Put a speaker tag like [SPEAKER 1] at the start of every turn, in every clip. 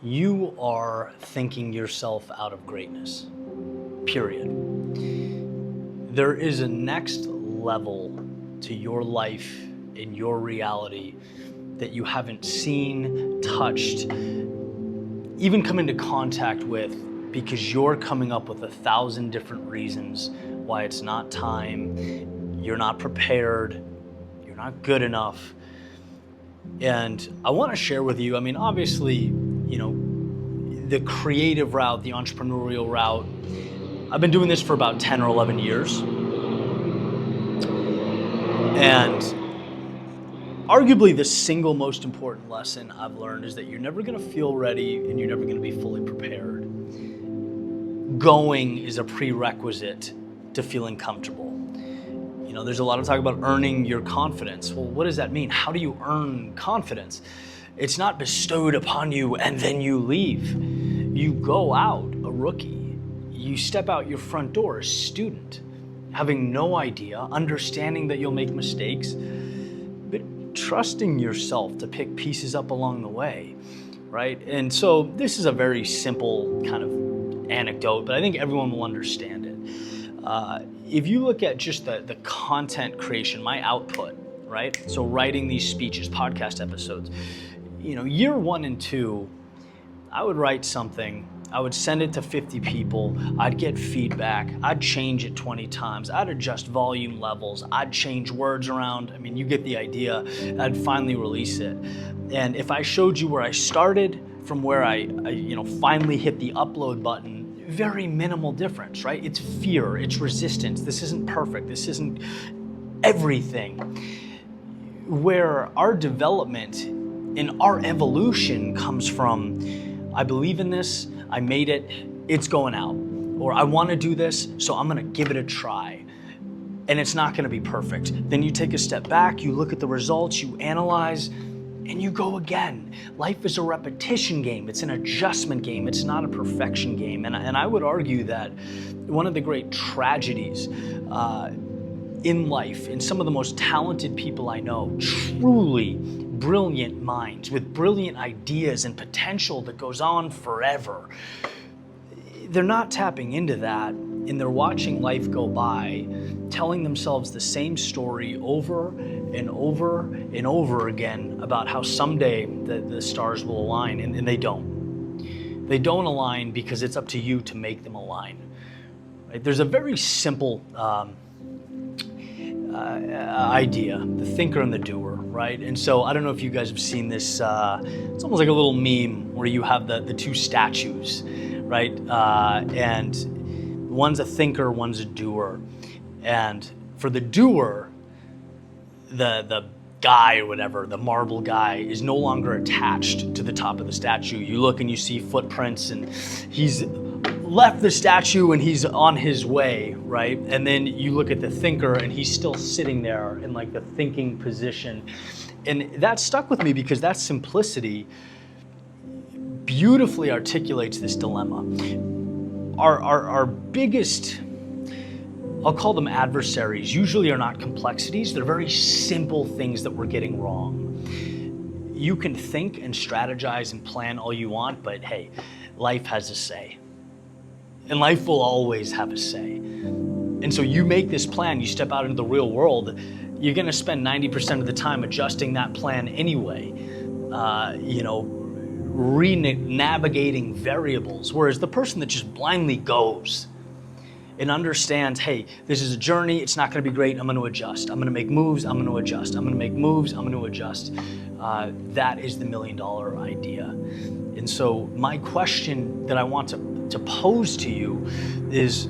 [SPEAKER 1] You are thinking yourself out of greatness, period. There is a next level to your life and your reality that you haven't seen, touched, even come into contact with, because you're coming up with 1,000 different reasons why it's not time, you're not prepared, you're not good enough. And I want to share with you, obviously, the creative route, the entrepreneurial route, I've been doing this for about 10 or 11 years. And arguably the single most important lesson I've learned is that you're never going to feel ready and you're never going to be fully prepared. Going is a prerequisite to feeling comfortable. There's a lot of talk about earning your confidence. Well, what does that mean? How do you earn confidence? It's not bestowed upon you and then you leave. You go out a rookie. You step out your front door a student, having no idea, understanding that you'll make mistakes, but trusting yourself to pick pieces up along the way, right? And so this is a very simple kind of anecdote, but I think everyone will understand it. If you look at just the content creation, my output, right? So writing these speeches, podcast episodes, year 1 and 2, I would write something, I would send it to 50 people, I'd get feedback, I'd change it 20 times, I'd adjust volume levels, I'd change words around. You get the idea. I'd finally release it. And if I showed you where I started from where I finally hit the upload button, very minimal difference, right? It's fear, it's resistance. This isn't perfect. This isn't everything. Where our development and our evolution comes from, I believe in this, I made it, it's going out. Or I want to do this, so I'm going to give it a try. And it's not going to be perfect. Then you take a step back, you look at the results, you analyze, and you go again. Life is a repetition game. It's an adjustment game. It's not a perfection game. And I would argue that one of the great tragedies in life, and some of the most talented people I know, truly brilliant minds with brilliant ideas and potential that goes on forever, they're not tapping into that, and they're watching life go by, telling themselves the same story over and over and over again about how someday the stars will align, and they don't. They don't align because it's up to you to make them align. Right? There's a very simple idea, the thinker and the doer, right? And so I don't know if you guys have seen this, it's almost like a little meme where you have the two statues, right? And one's a thinker, one's a doer. And for the doer, the guy or whatever, the marble guy, is no longer attached to the top of the statue. You look and you see footprints, and he's left the statue and he's on his way, right? And then you look at the thinker and he's still sitting there in like the thinking position. And that stuck with me because that simplicity beautifully articulates this dilemma. Our biggest, I'll call them adversaries, usually are not complexities. They're very simple things that we're getting wrong. You can think and strategize and plan all you want, but hey, life has a say. And life will always have a say. And so you make this plan, you step out into the real world, you're gonna spend 90% of the time adjusting that plan anyway, navigating variables. Whereas the person that just blindly goes and understands, hey, this is a journey, it's not gonna be great, I'm gonna adjust. I'm gonna make moves, I'm gonna adjust. I'm gonna make moves, I'm gonna adjust. That is the $1 million idea. And so my question that I want to pose to you is,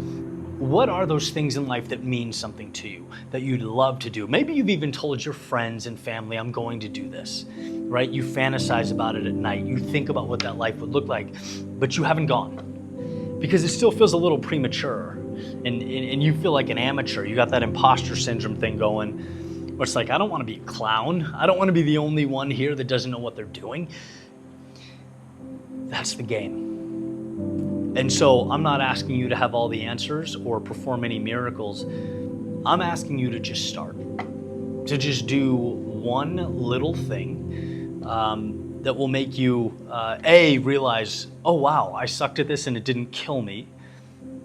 [SPEAKER 1] what are those things in life that mean something to you, that you'd love to do? Maybe you've even told your friends and family, I'm going to do this, right? You fantasize about it at night. You think about what that life would look like, but you haven't gone because it still feels a little premature, and you feel like an amateur. You got that imposter syndrome thing going, where it's like, I don't want to be a clown. I don't want to be the only one here that doesn't know what they're doing. That's the game. And so I'm not asking you to have all the answers or perform any miracles. I'm asking you to just start, to just do one little thing that will make you, A, realize, oh wow, I sucked at this and it didn't kill me.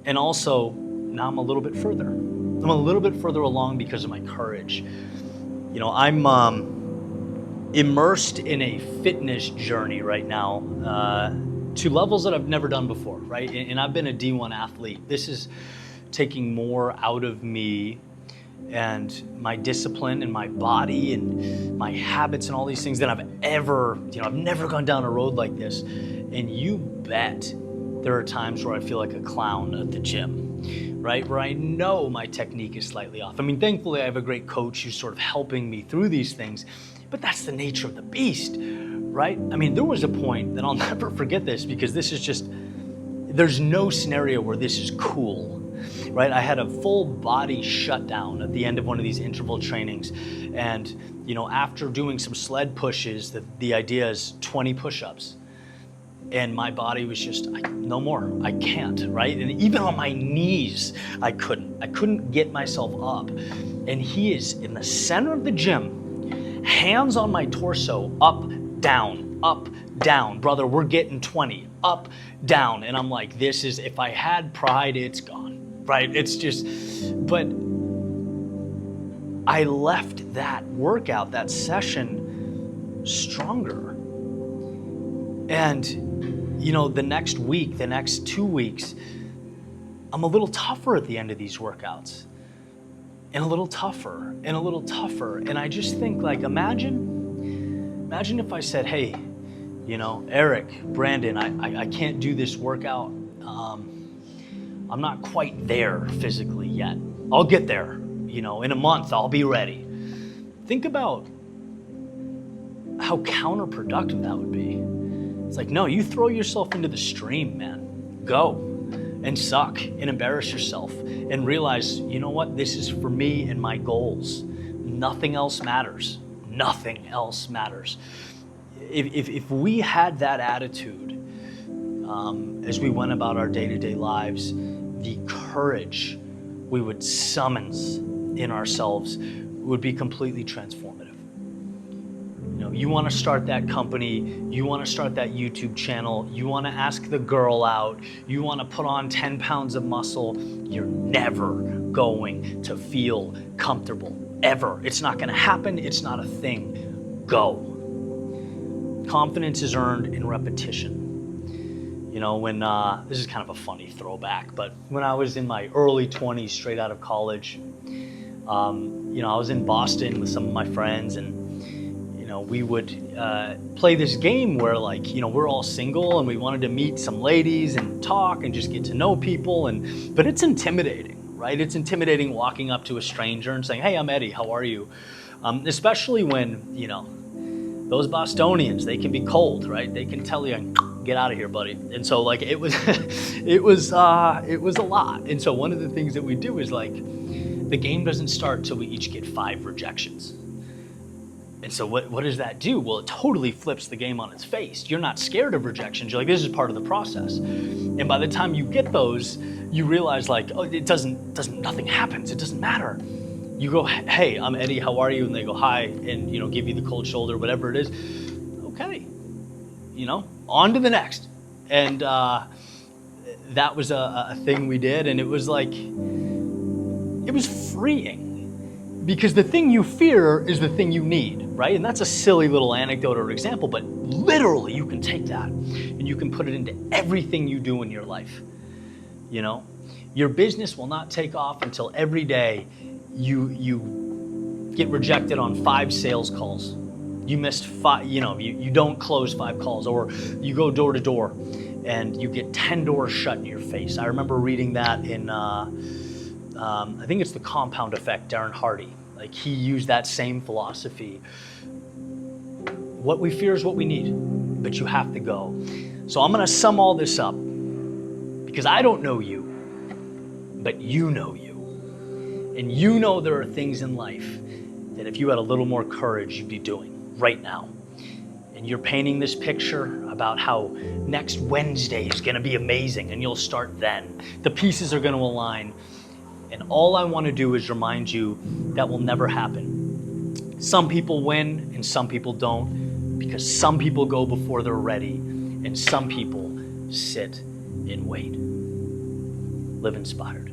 [SPEAKER 1] And also, now I'm a little bit further. I'm a little bit further along because of my courage. You know, I'm immersed in a fitness journey right now to levels that I've never done before, right? And I've been a D1 athlete. This is taking more out of me and my discipline and my body and my habits and all these things than I've ever, I've never gone down a road like this. And you bet there are times where I feel like a clown at the gym, right? Where I know my technique is slightly off. I mean, thankfully I have a great coach who's sort of helping me through these things, but that's the nature of the beast, right? I mean, there was a point that I'll never forget this because this is just, there's no scenario where this is cool. Right, I had a full body shutdown at the end of one of these interval trainings, and after doing some sled pushes, the idea is 20 push-ups, and my body was just no more. I can't, right? And even on my knees, I couldn't get myself up. And he is in the center of the gym, hands on my torso, up, down, brother. We're getting 20, up, down, and I'm like, this is, if I had pride, it's gone. Right? It's just, but I left that workout, that session, stronger. And, the next week, the next 2 weeks, I'm a little tougher at the end of these workouts. And a little tougher, and a little tougher. And I just think, like, imagine if I said, hey, Eric, Brandon, I can't do this workout. I'm not quite there physically yet. I'll get there, in a month, I'll be ready. Think about how counterproductive that would be. It's like, no, you throw yourself into the stream, man. Go and suck and embarrass yourself and realize, you know what, this is for me and my goals. Nothing else matters. Nothing else matters. If we had that attitude as we went about our day-to-day lives, the courage we would summons in ourselves would be completely transformative. You want to start that company, you want to start that YouTube channel, you want to ask the girl out, you want to put on 10 pounds of muscle, you're never going to feel comfortable, ever. It's not going to happen, it's not a thing. Go. Confidence is earned in repetition. When, this is kind of a funny throwback, but when I was in my early 20s, straight out of college, I was in Boston with some of my friends, and, we would play this game where, we're all single and we wanted to meet some ladies and talk and just get to know people, but it's intimidating, right? It's intimidating walking up to a stranger and saying, hey, I'm Eddie, how are you? Especially when, those Bostonians, they can be cold, right? They can tell you, get out of here, buddy. And so it was, it was a lot. And so one of the things that we do is the game doesn't start till we each get 5 rejections. And so what does that do? Well, it totally flips the game on its face. You're not scared of rejections. You're like, this is part of the process. And by the time you get those, you realize nothing happens. It doesn't matter. You go, hey, I'm Eddie, how are you? And they go, hi, and give you the cold shoulder, whatever it is. Okay, on to the next. And that was a thing we did, and it was freeing. Because the thing you fear is the thing you need, right? And that's a silly little anecdote or example, but literally you can take that and you can put it into everything you do in your life. Your business will not take off until every day you get rejected on 5 sales calls. You missed 5, you don't close 5 calls, or you go door to door and you get 10 doors shut in your face. I remember reading that in, I think it's The Compound Effect, Darren Hardy. He used that same philosophy. What we fear is what we need, but you have to go. So I'm going to sum all this up because I don't know you, but you know you. And there are things in life that if you had a little more courage, you'd be doing right now. And you're painting this picture about how next Wednesday is going to be amazing and you'll start then. The pieces are going to align. And all I want to do is remind you that will never happen. Some people win and some people don't. because some people go before they're ready, and some people sit and wait. Live inspired.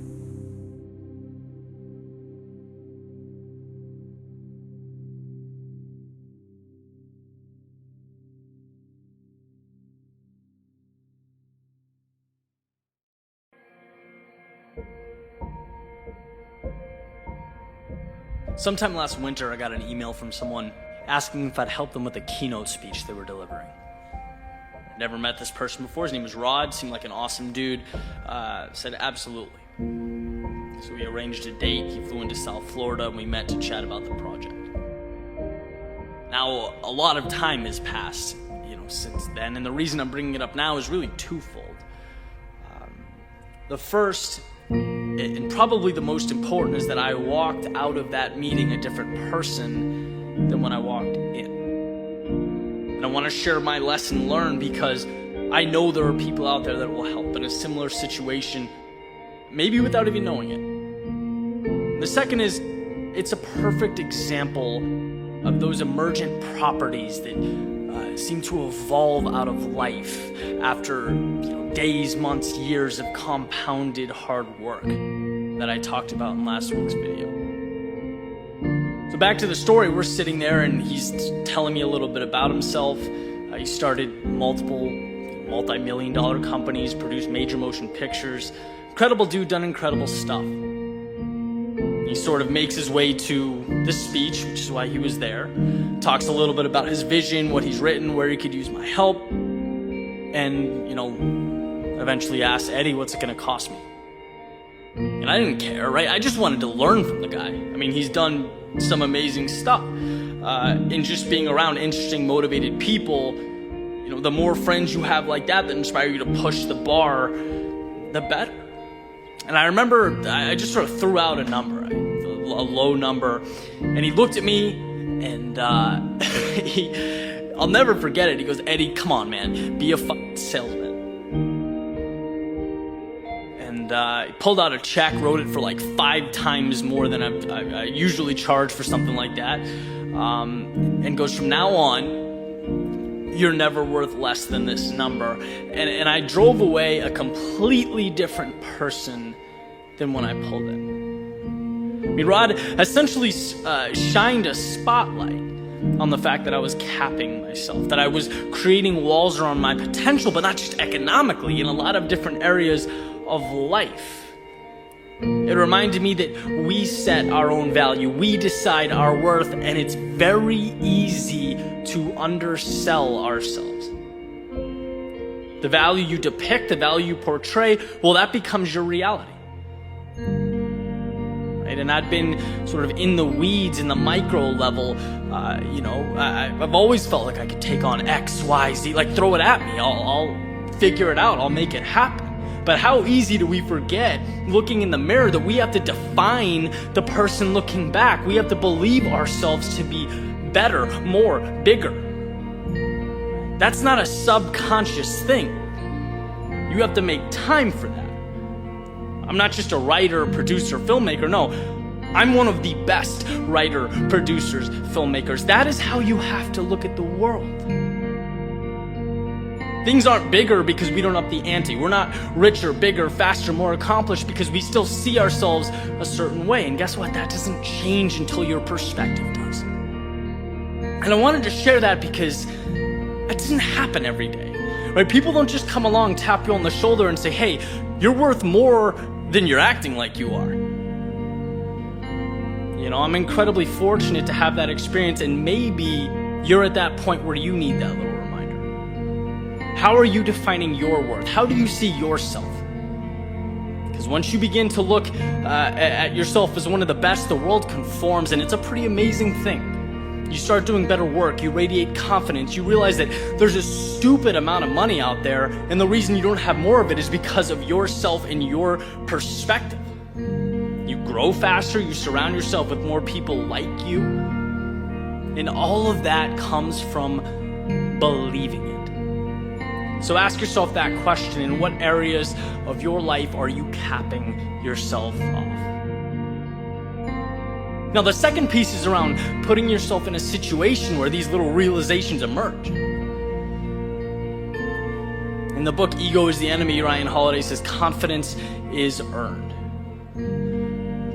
[SPEAKER 1] Sometime last winter, I got an email from someone asking if I'd help them with a keynote speech they were delivering. I'd never met this person before. His name was Rod, seemed like an awesome dude. Said absolutely. So we arranged a date. He flew into South Florida and we met to chat about the project. Now, a lot of time has passed, since then, and the reason I'm bringing it up now is really twofold. The first, and probably the most important, is that I walked out of that meeting a different person than when I walked in. And I want to share my lesson learned because I know there are people out there that will help in a similar situation, maybe without even knowing it. And the second is, it's a perfect example of those emergent properties that seem to evolve out of life after days, months, years of compounded hard work that I talked about in last week's video. So back to the story, we're sitting there and he's telling me a little bit about himself. He started multiple multi-million-dollar companies, produced major motion pictures. Incredible dude, done incredible stuff. He sort of makes his way to the speech, which is why he was there. Talks a little bit about his vision, what he's written, where he could use my help. And, eventually asks, Eddie, what's it going to cost me? And I didn't care, right? I just wanted to learn from the guy. I mean, he's done some amazing stuff. And just being around interesting, motivated people, the more friends you have like that inspire you to push the bar, the better. And I remember I just sort of threw out a number, a low number, and he looked at me and I'll never forget it. He goes, Eddie, come on, man, be a fucking salesman. And he pulled out a check, wrote it for like 5 times more than I usually charge for something like that, and goes, from now on, you're never worth less than this number. And I drove away a completely different person than when I pulled in. I mean, Rod essentially shined a spotlight on the fact that I was capping myself, that I was creating walls around my potential, but not just economically, in a lot of different areas of life. It reminded me that we set our own value, we decide our worth, and it's very easy to undersell ourselves. The value you depict, the value you portray, well, that becomes your reality. Right? And I've been sort of in the weeds, in the micro level. I've always felt like I could take on X, Y, Z, like throw it at me. I'll figure it out. I'll make it happen. But how easy do we forget, looking in the mirror, that we have to define the person looking back. We have to believe ourselves to be better, more, bigger. That's not a subconscious thing. You have to make time for that. I'm not just a writer, producer, filmmaker. No, I'm one of the best writer, producers, filmmakers. That is how you have to look at the world. Things aren't bigger because we don't up the ante. We're not richer, bigger, faster, more accomplished because we still see ourselves a certain way. And guess what? That doesn't change until your perspective does. And I wanted to share that because it doesn't happen every day, right? People don't just come along, tap you on the shoulder and say, hey, you're worth more than you're acting like you are. I'm incredibly fortunate to have that experience, and maybe you're at that point where you need that little reminder. How are you defining your worth? How do you see yourself? Because once you begin to look at yourself as one of the best, the world conforms, and it's a pretty amazing thing. You start doing better work, you radiate confidence, you realize that there's a stupid amount of money out there, and the reason you don't have more of it is because of yourself and your perspective. You grow faster, you surround yourself with more people like you, and all of that comes from believing it. So ask yourself that question: in what areas of your life are you capping yourself off? Now, the second piece is around putting yourself in a situation where these little realizations emerge. In the book, Ego is the Enemy, Ryan Holiday says confidence is earned.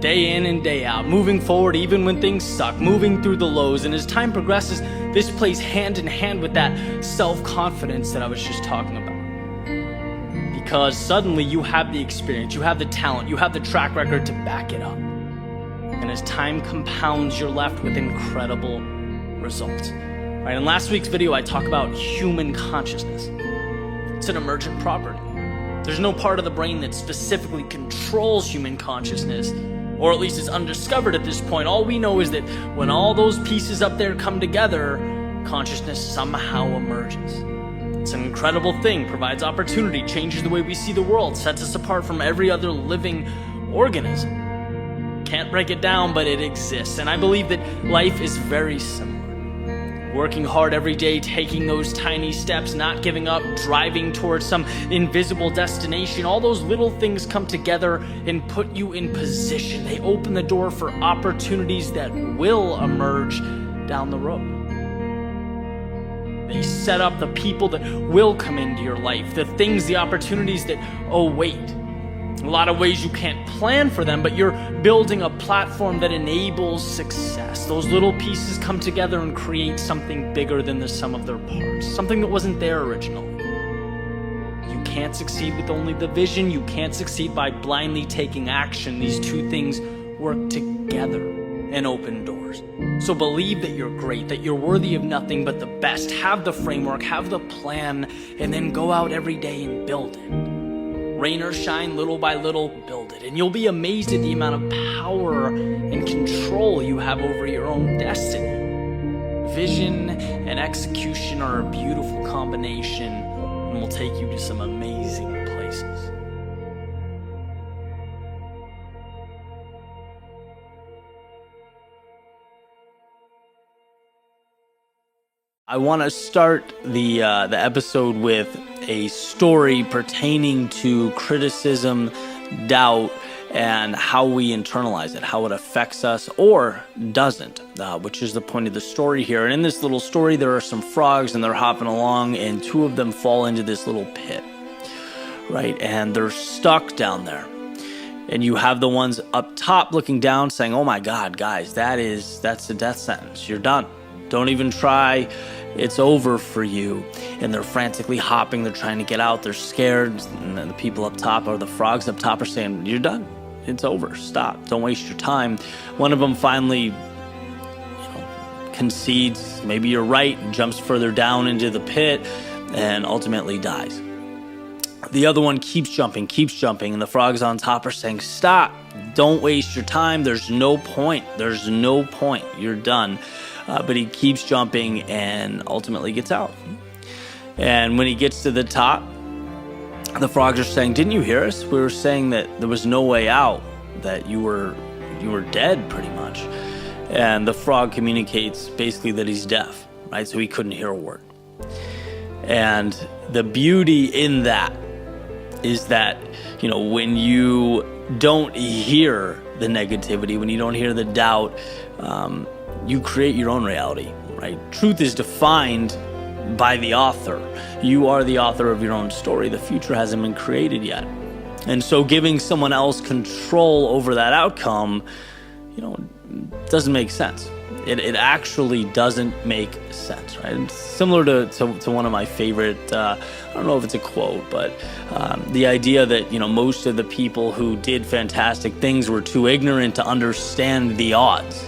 [SPEAKER 1] Day in and day out, moving forward even when things suck, moving through the lows. And as time progresses, this plays hand in hand with that self-confidence that I was just talking about. Because suddenly you have the experience, you have the talent, you have the track record to back it up. And as time compounds, you're left with incredible results. Right? In last week's video, I talk about human consciousness. It's an emergent property. There's no part of the brain that specifically controls human consciousness, or at least is undiscovered at this point. All we know is that when all those pieces up there come together, consciousness somehow emerges. It's an incredible thing, provides opportunity, changes the way we see the world, sets us apart from every other living organism. Can't break it down, but it exists. And I believe that life is very similar. Working hard every day, taking those tiny steps, not giving up, driving towards some invisible destination. All those little things come together and put you in position. They open the door for opportunities that will emerge down the road. They set up the people that will come into your life, the things, the opportunities that await. A lot of ways you can't plan for them, but you're building a platform that enables success. Those little pieces come together and create something bigger than the sum of their parts, something that wasn't there originally. You can't succeed with only the vision. You can't succeed by blindly taking action. These two things work together and open doors. So believe that you're great, that you're worthy of nothing but the best. Have the framework, have the plan, and then go out every day and build it. Rain or shine, little by little, build it. And you'll be amazed at the amount of power and control you have over your own destiny. Vision and execution are a beautiful combination and will take you to some amazing places. I want to start the episode with a story pertaining to criticism, doubt, and how we internalize it, how it affects us or doesn't, which is the point of the story here. And in this little story, there are some frogs and they're hopping along, and two of them fall into this little pit, right? And they're stuck down there. And you have the ones up top looking down saying, "Oh my God, guys, that's a death sentence. You're done. Don't even try. It's over for you." And they're frantically hopping. They're trying to get out. They're scared. And then the people up top, or the frogs up top, are saying, "You're done. It's over. Stop. Don't waste your time." One of them finally, concedes, maybe you're right, and jumps further down into the pit and ultimately dies. The other one keeps jumping, and the frogs on top are saying, "Stop. Don't waste your time. There's no point. There's no point. You're done." But he keeps jumping and ultimately gets out. And when he gets to the top, the frogs are saying, "Didn't you hear us? We were saying that there was no way out, that you were dead pretty much." And the frog communicates basically that he's deaf, right? So he couldn't hear a word. And the beauty in that is that, when you don't hear the negativity, when you don't hear the doubt, you create your own reality, right? Truth is defined by the author. You are the author of your own story. The future hasn't been created yet. And so giving someone else control over that outcome, doesn't make sense. It actually doesn't make sense, right? It's similar to one of my favorite, I don't know if it's a quote, but the idea that, most of the people who did fantastic things were too ignorant to understand the odds.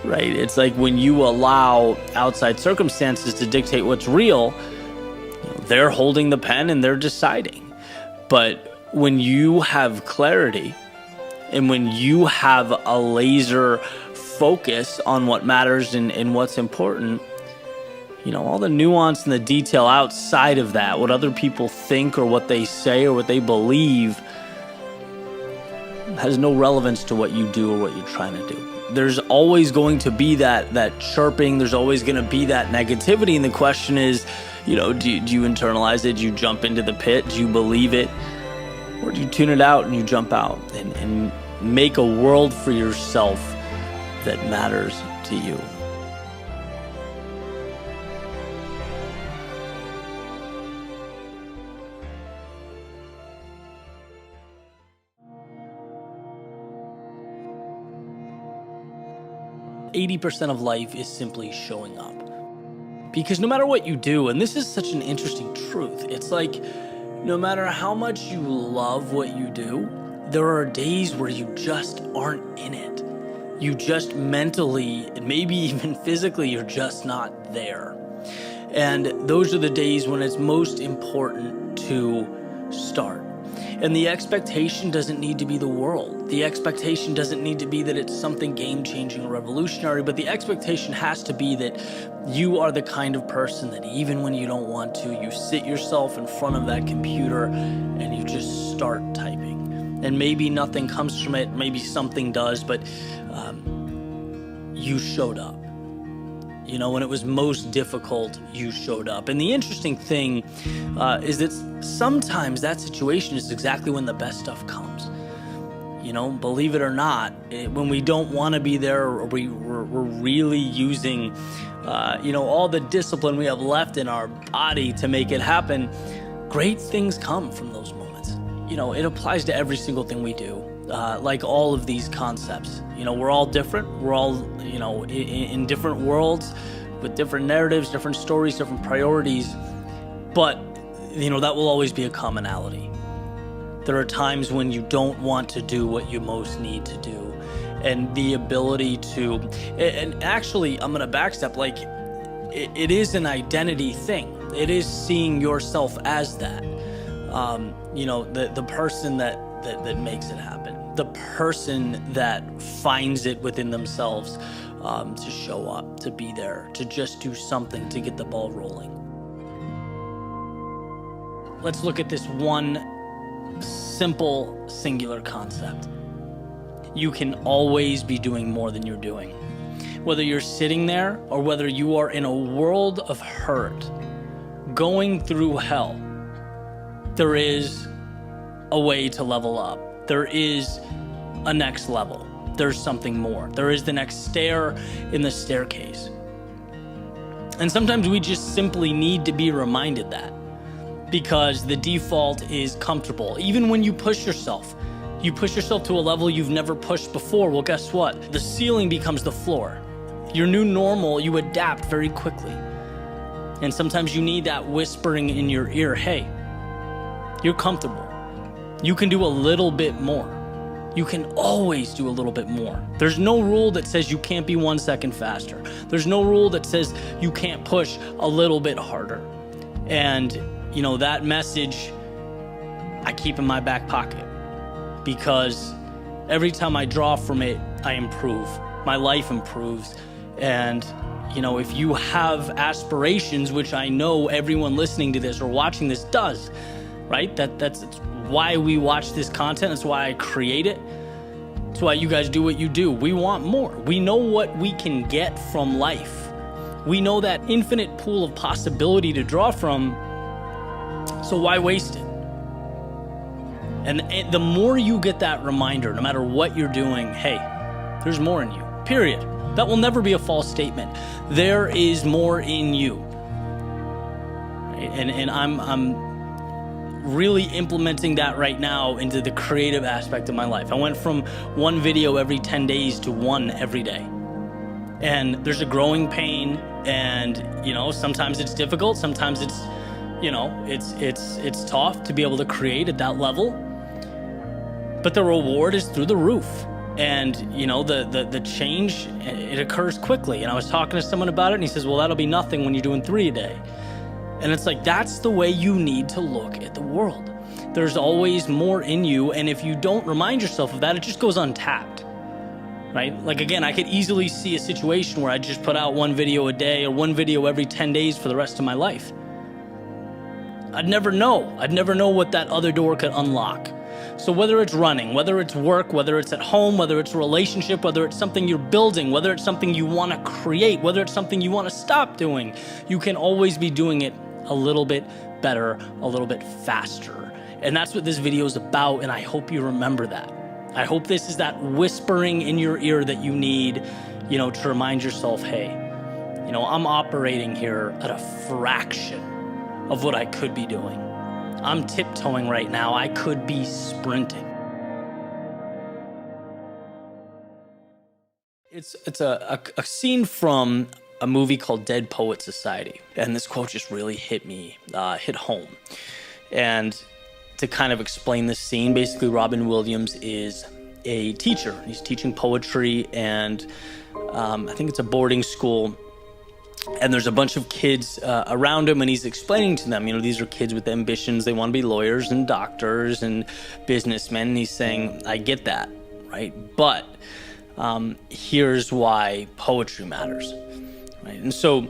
[SPEAKER 1] Right? It's like when you allow outside circumstances to dictate what's real, they're holding the pen and they're deciding. But when you have clarity and when you have a laser focus on what matters and what's important, all the nuance and the detail outside of that, what other people think or what they say or what they believe, has no relevance to what you do or what you're trying to do. There's always going to be that chirping. There's always going to be that negativity. And the question is, do you internalize it? Do you jump into the pit? Do you believe it? Or do you tune it out and you jump out and make a world for yourself that matters to you. %80 of life is simply showing up. Because no matter what you do, and this is such an interesting truth, it's like no matter how much you love what you do, there are days where you just aren't in it. You just mentally, and maybe even physically, you're just not there. And those are the days when it's most important to start. And the expectation doesn't need to be the world. The expectation doesn't need to be that it's something game-changing or revolutionary, but the expectation has to be that you are the kind of person that even when you don't want to, you sit yourself in front of that computer and you just start typing. And maybe nothing comes from it, maybe something does, but you showed up. You know, when it was most difficult, you showed up. And the interesting thing is that sometimes that situation is exactly when the best stuff comes. You know, believe it or not, when we don't want to be there, or we're really using, all the discipline we have left in our body to make it happen, great things come from those moments. You know, it applies to every single thing we do. Like all of these concepts, we're all different. We're all, in different worlds with different narratives, different stories, different priorities. But, that will always be a commonality. There are times when you don't want to do what you most need to do. And the ability to, and actually, I'm going to backstep, like, it is an identity thing. It is seeing yourself as that. The person that makes it happen, the person that finds it within themselves to show up, to be there, to just do something to get the ball rolling. Let's look at this one simple, singular concept. You can always be doing more than you're doing. Whether you're sitting there or whether you are in a world of hurt, going through hell, there is a way to level up. There is a next level. There's something more. There is the next stair in the staircase. And sometimes we just simply need to be reminded that, because the default is comfortable. Even when you push yourself to a level you've never pushed before. Well, guess what? The ceiling becomes the floor. Your new normal, you adapt very quickly. And sometimes you need that whispering in your ear, hey, you're comfortable. You can do a little bit more. You can always do a little bit more. There's no rule that says you can't be 1 second faster. There's no rule that says you can't push a little bit harder. And, that message I keep in my back pocket, because every time I draw from it, I improve. My life improves. And, if you have aspirations, which I know everyone listening to this or watching this does, right? That's why we watch this content. That's why I create it. That's why you guys do what you do. We want more. We know what we can get from life. We know that infinite pool of possibility to draw from. So why waste it? And the more you get that reminder, no matter what you're doing, hey, there's more in you, period. That will never be a false statement. There is more in you. And I'm really implementing that right now into the creative aspect of my life. I went from 1 video every 10 days to 1 every day. And there's a growing pain, and sometimes it's difficult, sometimes it's it's tough to be able to create at that level. But the reward is through the roof. And the change, it occurs quickly. And I was talking to someone about it, and he says, well, that'll be nothing when you're doing 3 a day. And it's like, that's the way you need to look at the world. There's always more in you. And if you don't remind yourself of that, it just goes untapped, right? Like, again, I could easily see a situation where I just put out 1 video a day or 1 video every 10 days for the rest of my life. I'd never know. I'd never know what that other door could unlock. So whether it's running, whether it's work, whether it's at home, whether it's a relationship, whether it's something you're building, whether it's something you want to create, whether it's something you want to stop doing, you can always be doing it a little bit better, a little bit faster. And that's what this video is about, and I hope you remember that. I hope this is that whispering in your ear that you need
[SPEAKER 2] to remind yourself, hey, I'm operating here at a fraction of what I could be doing. I'm tiptoeing right now. I could be sprinting. It's a scene from a movie called Dead Poet Society. And this quote just really hit home. And to kind of explain this scene, basically Robin Williams is a teacher. He's teaching poetry, and I think it's a boarding school. And there's a bunch of kids around him, and he's explaining to them, these are kids with ambitions. They want to be lawyers and doctors and businessmen. And he's saying, I get that, right? But here's why poetry matters, right? And so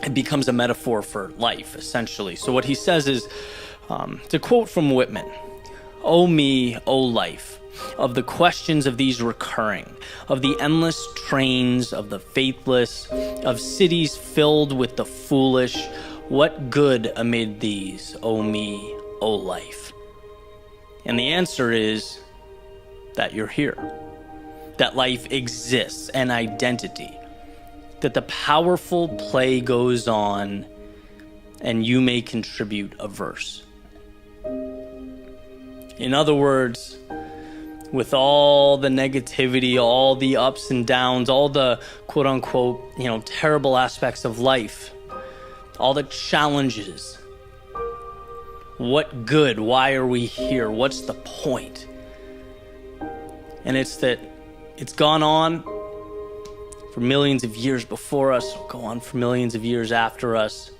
[SPEAKER 2] it becomes a metaphor for life, essentially. So what he says is, to quote from Whitman, "O me, O life, of the questions of these recurring, of the endless trains of the faithless, of cities filled with the foolish, what good amid these, O me, O life?" And the answer is that you're here, that life exists, an identity, that the powerful play goes on, and you may contribute a verse. In other words, with all the negativity, all the ups and downs, all the quote unquote, terrible aspects of life, all the challenges, what good? Why are we here? What's the point? And it's that it's gone on for millions of years before us, will go on for millions of years after us,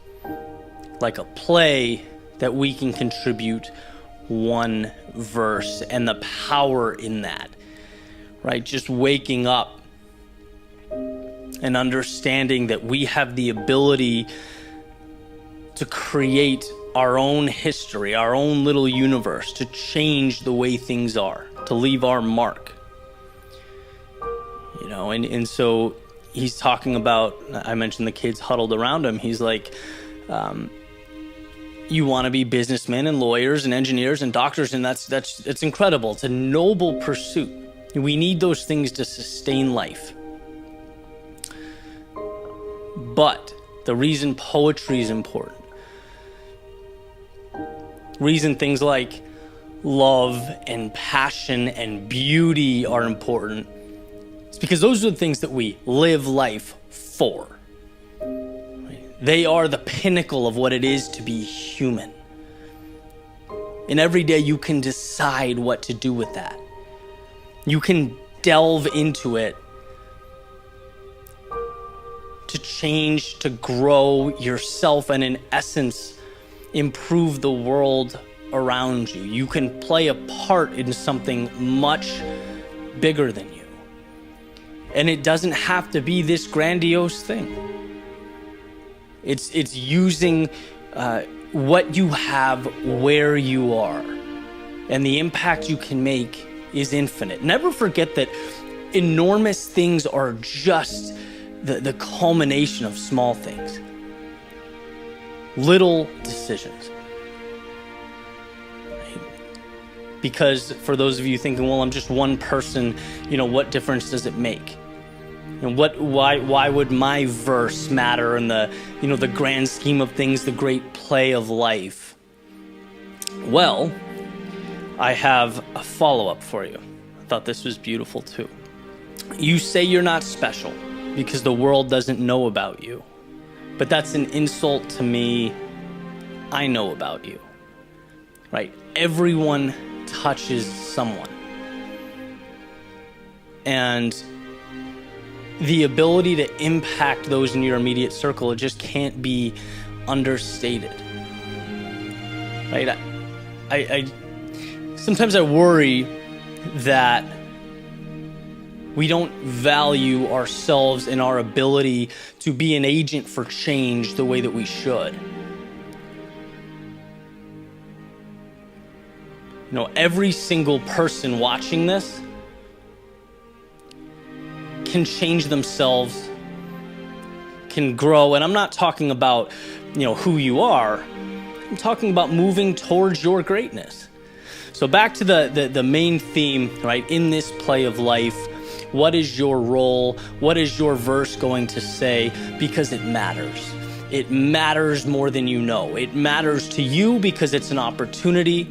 [SPEAKER 2] like a play that we can contribute one verse, and the power in that, right? Just waking up and understanding that we have the ability to create our own history, our own little universe, to change the way things are, to leave our mark. And so he's talking about, I mentioned the kids huddled around him. He's like, you want to be businessmen and lawyers and engineers and doctors, and it's incredible. It's a noble pursuit. We need those things to sustain life. But the reason poetry is important, reason things like love and passion and beauty are important, is because those are the things that we live life for. They are the pinnacle of what it is to be human. And every day you can decide what to do with that. You can delve into it to change, to grow yourself, and in essence, improve the world around you. You can play a part in something much bigger than you. And it doesn't have to be this grandiose thing. It's using what you have where you are, and the impact you can make is infinite. Never forget that enormous things are just the culmination of small things, little decisions. Right? Because for those of you thinking, well, I'm just one person, what difference does it make? And why would my verse matter in the grand scheme of things, the great play of life? Well, I have a follow-up for you. I thought this was beautiful too. You say you're not special because the world doesn't know about you. But that's an insult to me. I know about you. Right? Everyone touches someone. And the ability to impact those in your immediate circle, it just can't be understated. Right? I sometimes I worry that we don't value ourselves and our ability to be an agent for change the way that we should. Every single person watching this can change themselves, can grow. And I'm not talking about, who you are. I'm talking about moving towards your greatness. So back to the main theme, right? In this play of life, What is your role? What is your verse going to say? Because it matters. It matters more than you know. It matters to you because it's an opportunity.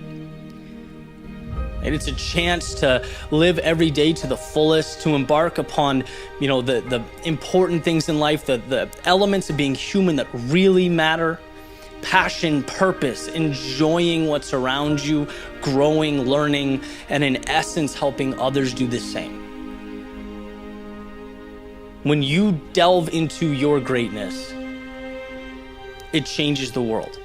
[SPEAKER 2] And it's a chance to live every day to the fullest, to embark upon, the important things in life, the elements of being human that really matter. Passion, purpose, enjoying what's around you, growing, learning, and in essence, helping others do the same. When you delve into your greatness, it changes the world.